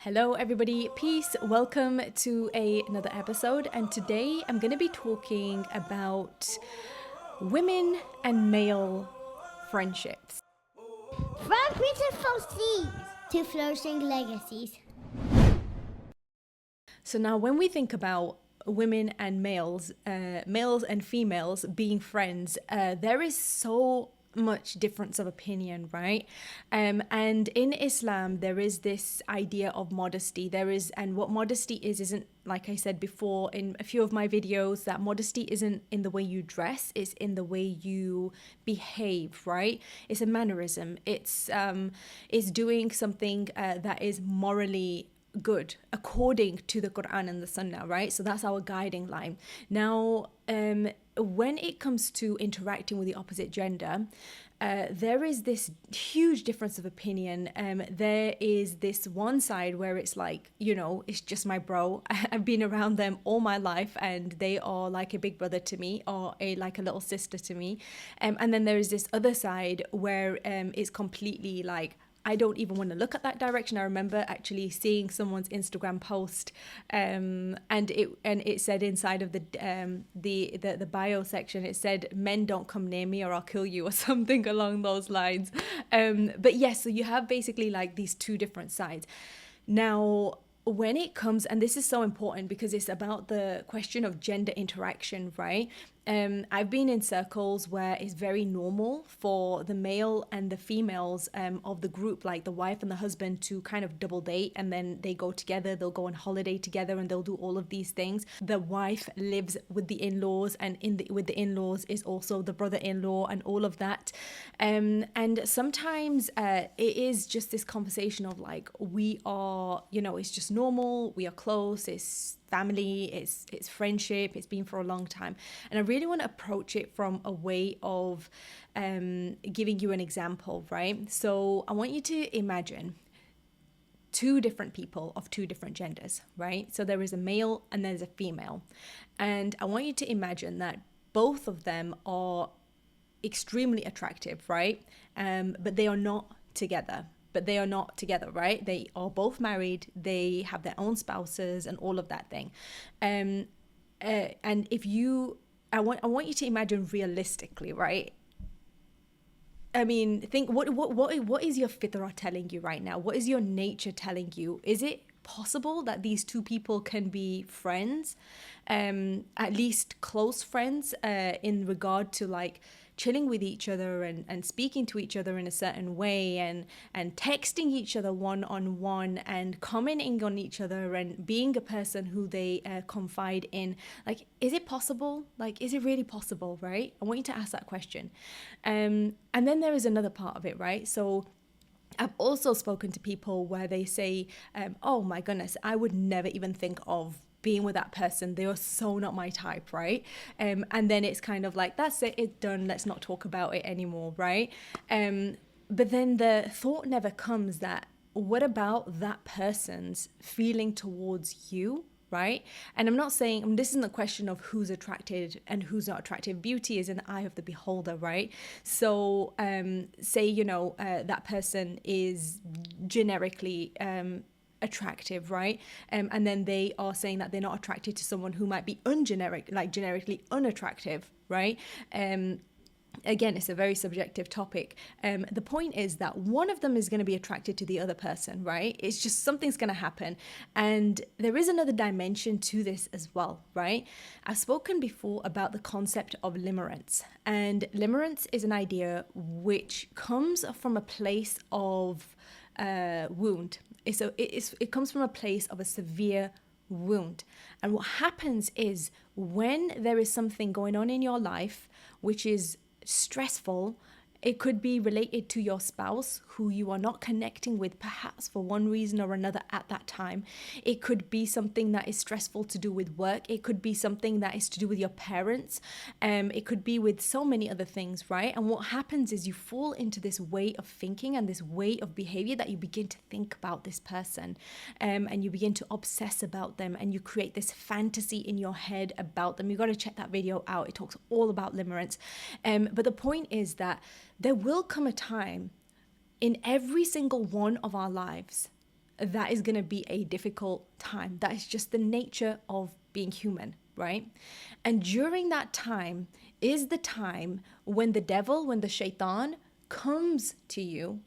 Hello everybody, peace, welcome to another episode, and today I'm going to be talking about women and male friendships. From beautiful seas to flourishing legacies. So now when we think about women and males and females being friends, there is so much difference of opinion, right? And in Islam there is this idea of modesty. And what modesty isn't, like I said before in a few of my videos, that modesty isn't in the way you dress, it's in the way you behave, right? It's a mannerism. It's doing something that is morally good according to the Quran and the Sunnah, right? So that's our guiding line. Now, when it comes to interacting with the opposite gender, there is this huge difference of opinion. There is this one side where it's like, it's just my bro. I've been around them all my life and they are like a big brother to me, or like a little sister to me. And then there is this other side where it's completely like, I don't even want to look at that direction. I remember actually seeing someone's Instagram post, and it said inside of the bio section, it said, "Men don't come near me or I'll kill you," or something along those lines. But yes, so you have basically like these two different sides. Now, when it comes, and this is so important because it's about the question of gender interaction, right? I've been in circles where it's very normal for the male and the females of the group, like the wife and the husband, to kind of double date, and then they go together, they'll go on holiday together, and they'll do all of these things. The wife lives with the in-laws, and with the in-laws is also the brother-in-law and all of that. And sometimes it is just this conversation of like, we are, it's just normal, we are close, it's family, it's friendship, it's been for a long time. And I really want to approach it from a way of giving you an example, right? So I want you to imagine two different people of two different genders, right? So there is a male and there's a female. And I want you to imagine that both of them are extremely attractive, right? But they are not together. Right? They are both married, they have their own spouses and all of that thing. And I want you to imagine realistically, right? I mean, think what is your fitrah telling you right now? What is your nature telling you? Is it possible that these two people can be friends, at least close friends, in regard to like chilling with each other and speaking to each other in a certain way, and texting each other one-on-one and commenting on each other and being a person who they confide in? Like, is it possible? Like, is it really possible, right? I want you to ask that question. And then there is another part of it, right? So I've also spoken to people where they say, oh my goodness, I would never even think of being with that person. They are so not my type, right? And then it's kind of like, that's it, it's done, let's not talk about it anymore, right? But then the thought never comes that, what about that person's feeling towards you? Right? And I'm not saying, this isn't a question of who's attracted and who's not attractive. Beauty is in the eye of the beholder, right? So say, that person is generically attractive, right? And then they are saying that they're not attracted to someone who might be generically unattractive, right? Again, it's a very subjective topic. The point is that one of them is going to be attracted to the other person, right? It's just something's going to happen. And there is another dimension to this as well, right? I've spoken before about the concept of limerence. And limerence is an idea which comes from a place of wound. It comes from a place of a severe wound. And what happens is, when there is something going on in your life which is stressful, it could be related to your spouse who you are not connecting with, perhaps for one reason or another at that time. It could be something that is stressful to do with work. It could be something that is to do with your parents. It could be with so many other things, right? And what happens is you fall into this way of thinking and this way of behavior that you begin to think about this person, and you begin to obsess about them, and you create this fantasy in your head about them. You got to check that video out. It talks all about limerence. But the point is that there will come a time in every single one of our lives that is going to be a difficult time. That is just the nature of being human, right? And during that time is the time when the devil, when the shaitan comes to you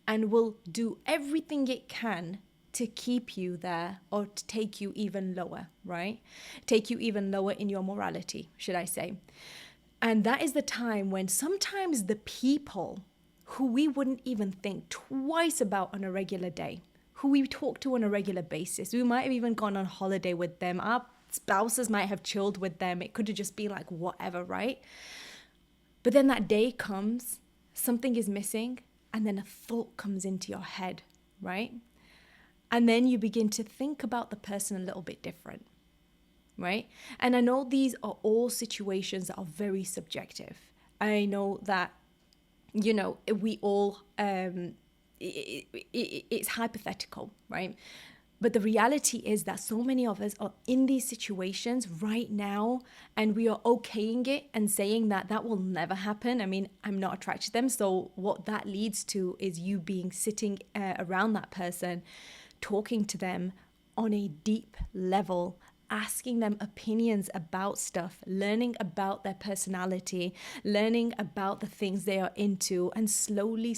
and will do everything it can to keep you there or to take you even lower, right? Take you even lower in your morality, should I say. And that is the time when sometimes the people who we wouldn't even think twice about on a regular day, who we talk to on a regular basis, we might have even gone on holiday with them, our spouses might have chilled with them, it could have just been like whatever, right? But then that day comes, something is missing, and then a thought comes into your head, right? And then you begin to think about the person a little bit different, right? And I know these are all situations that are very subjective. I know that, you know, we all, it's hypothetical, right? But the reality is that so many of us are in these situations right now, and we are okaying it and saying that that will never happen. I mean, I'm not attracted to them. So what that leads to is you being sitting around that person, talking to them on a deep level, asking them opinions about stuff, learning about their personality, learning about the things they are into, and slowly,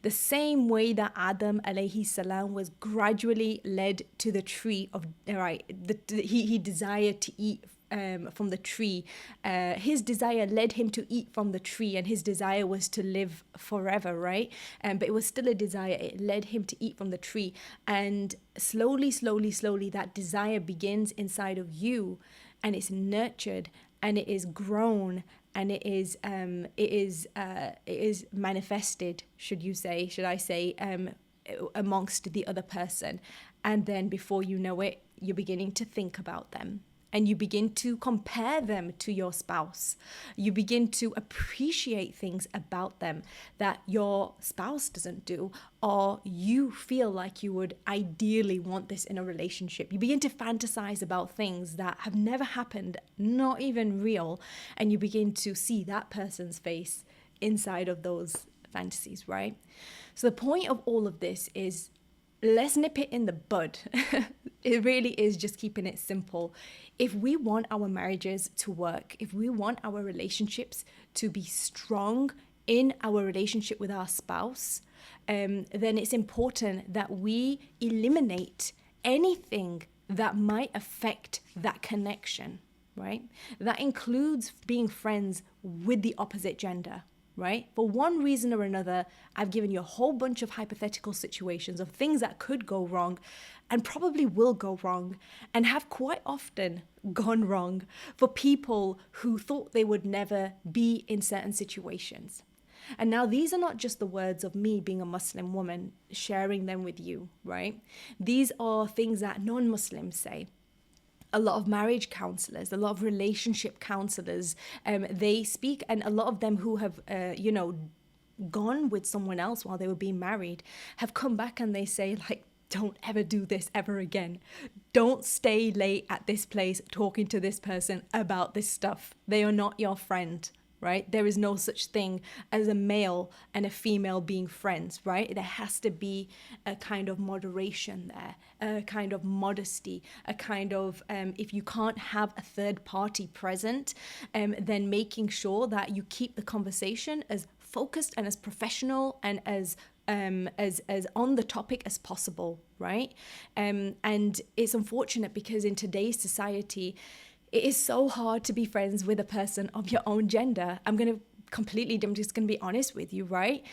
the same way that Adam alayhi salam was gradually led to the tree of, right, he desired to eat from the tree. His desire led him to eat from the tree, and his desire was to live forever, right? But it was still a desire. It led him to eat from the tree. And slowly, that desire begins inside of you, and it's nurtured, and it is grown, and it is manifested, should I say, amongst the other person. And then before you know it, you're beginning to think about them. And you begin to compare them to your spouse. You begin to appreciate things about them that your spouse doesn't do, or you feel like you would ideally want this in a relationship. You begin to fantasize about things that have never happened, not even real, and you begin to see that person's face inside of those fantasies, right? So the point of all of this is, let's nip it in the bud. It really is just keeping it simple. If we want our marriages to work, if we want our relationships to be strong in our relationship with our spouse, then it's important that we eliminate anything that might affect that connection, right? That includes being friends with the opposite gender, right? For one reason or another, I've given you a whole bunch of hypothetical situations of things that could go wrong and probably will go wrong and have quite often gone wrong for people who thought they would never be in certain situations. And now these are not just the words of me being a Muslim woman sharing them with you, right? These are things that non-Muslims say. A lot of marriage counselors, a lot of relationship counselors, they speak, and a lot of them who have, gone with someone else while they were being married have come back and they say, like, don't ever do this ever again. Don't stay late at this place talking to this person about this stuff. They are not your friend, right? There is no such thing as a male and a female being friends, right? There has to be a kind of moderation there, a kind of modesty, a kind of, if you can't have a third party present, then making sure that you keep the conversation as focused and as professional and as on the topic as possible, right? And it's unfortunate because in today's society, it is so hard to be friends with a person of your own gender. I'm just going to be honest with you, right?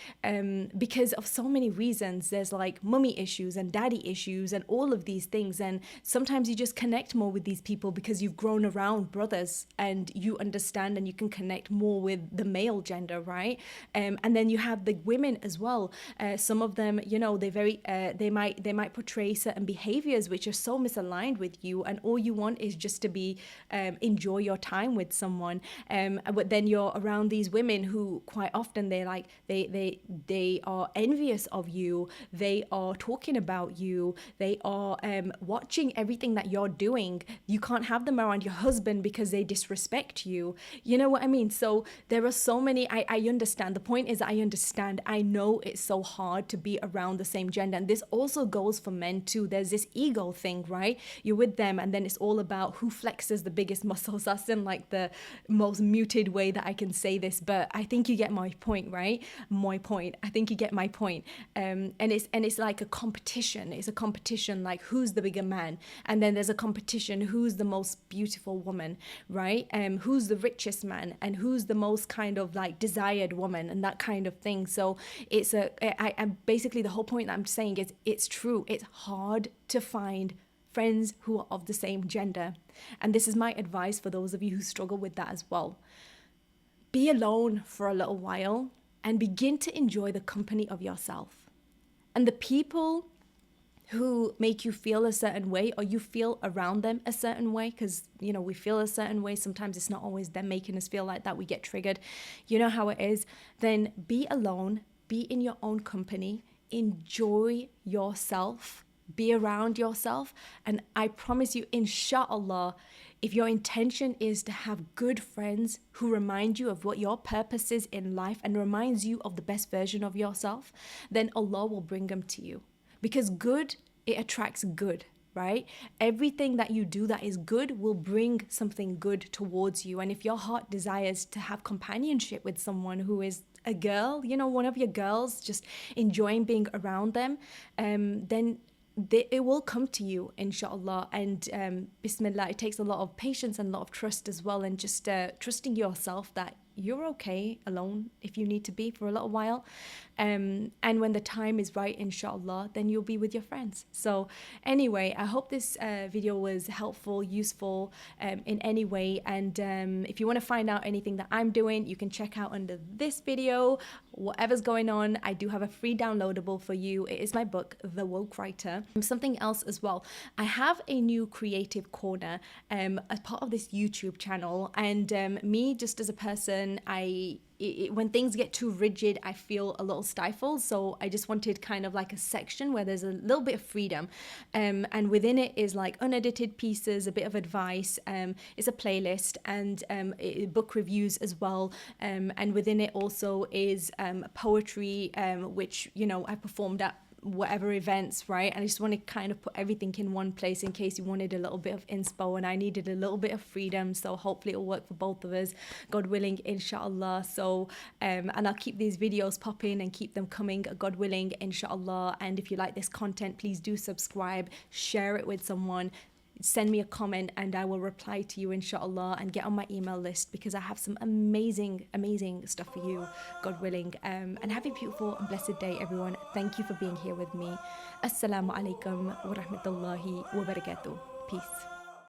Because of so many reasons. There's like mummy issues and daddy issues and all of these things. And sometimes you just connect more with these people because you've grown around brothers and you understand and you can connect more with the male gender, right? And then you have the women as well. Some of them, they might portray certain behaviors which are so misaligned with you, and all you want is just to be enjoy your time with someone. But then you're around these women women who quite often they are envious of you, they are talking about you, they are watching everything that you're doing. You can't have them around your husband because they disrespect you. You know what I mean? So there are so many. I understand. The point is, I understand. I know it's so hard to be around the same gender, and this also goes for men too. There's this ego thing, right? You're with them, and then it's all about who flexes the biggest muscles. That's in like the most muted way that I can say this, but I think you get my point, right? My point. I think you get my point. And it's like a competition. It's a competition, like who's the bigger man, and then there's a competition who's the most beautiful woman, right? Who's the richest man, and who's the most kind of like desired woman, and that kind of thing. So it's I basically the whole point that I'm saying is it's true. It's hard to find friends who are of the same gender. And this is my advice for those of you who struggle with that as well. Be alone for a little while and begin to enjoy the company of yourself. And the people who make you feel a certain way, or you feel around them a certain way, because, you know, we feel a certain way. Sometimes it's not always them making us feel like that. We get triggered. You know how it is. Then be alone, be in your own company, enjoy yourself, be around yourself. And I promise you, inshallah, if your intention is to have good friends who remind you of what your purpose is in life and reminds you of the best version of yourself, then Allah will bring them to you. Because good, it attracts good, right? Everything that you do that is good will bring something good towards you. And if your heart desires to have companionship with someone who is a girl, you know, one of your girls, just enjoying being around them, then it will come to you, inshallah. And bismillah, it takes a lot of patience and a lot of trust as well, and just trusting yourself that you're okay alone if you need to be for a little while, and when the time is right, inshallah, then you'll be with your friends. So anyway, I hope this video was helpful, useful in any way. And if you want to find out anything that I'm doing, you can check out under this video whatever's going on. I do have a free downloadable for you. It is my book, The Woke Writer. Something else as well, I have a new creative corner as part of this YouTube channel. And me, just as a person, when things get too rigid, I feel a little stifled. So I just wanted kind of like a section where there's a little bit of freedom. And within it is like unedited pieces, a bit of advice. It's a playlist, and book reviews as well. And within it also is poetry, which, you know, I performed at whatever events, right? And I just want to kind of put everything in one place in case you wanted a little bit of inspo and I needed a little bit of freedom. So hopefully it'll work for both of us, God willing, inshallah. So and I'll keep these videos popping and keep them coming, God willing, inshallah. And if you like this content, please do subscribe, share it with someone, send me a comment, and I will reply to you, inshallah, and get on my email list, because I have some amazing stuff for you, God willing. And have a beautiful and blessed day, everyone. Thank you for being here with me. Assalamu alaikum wa rahmatullahi wa barakatuh. Peace.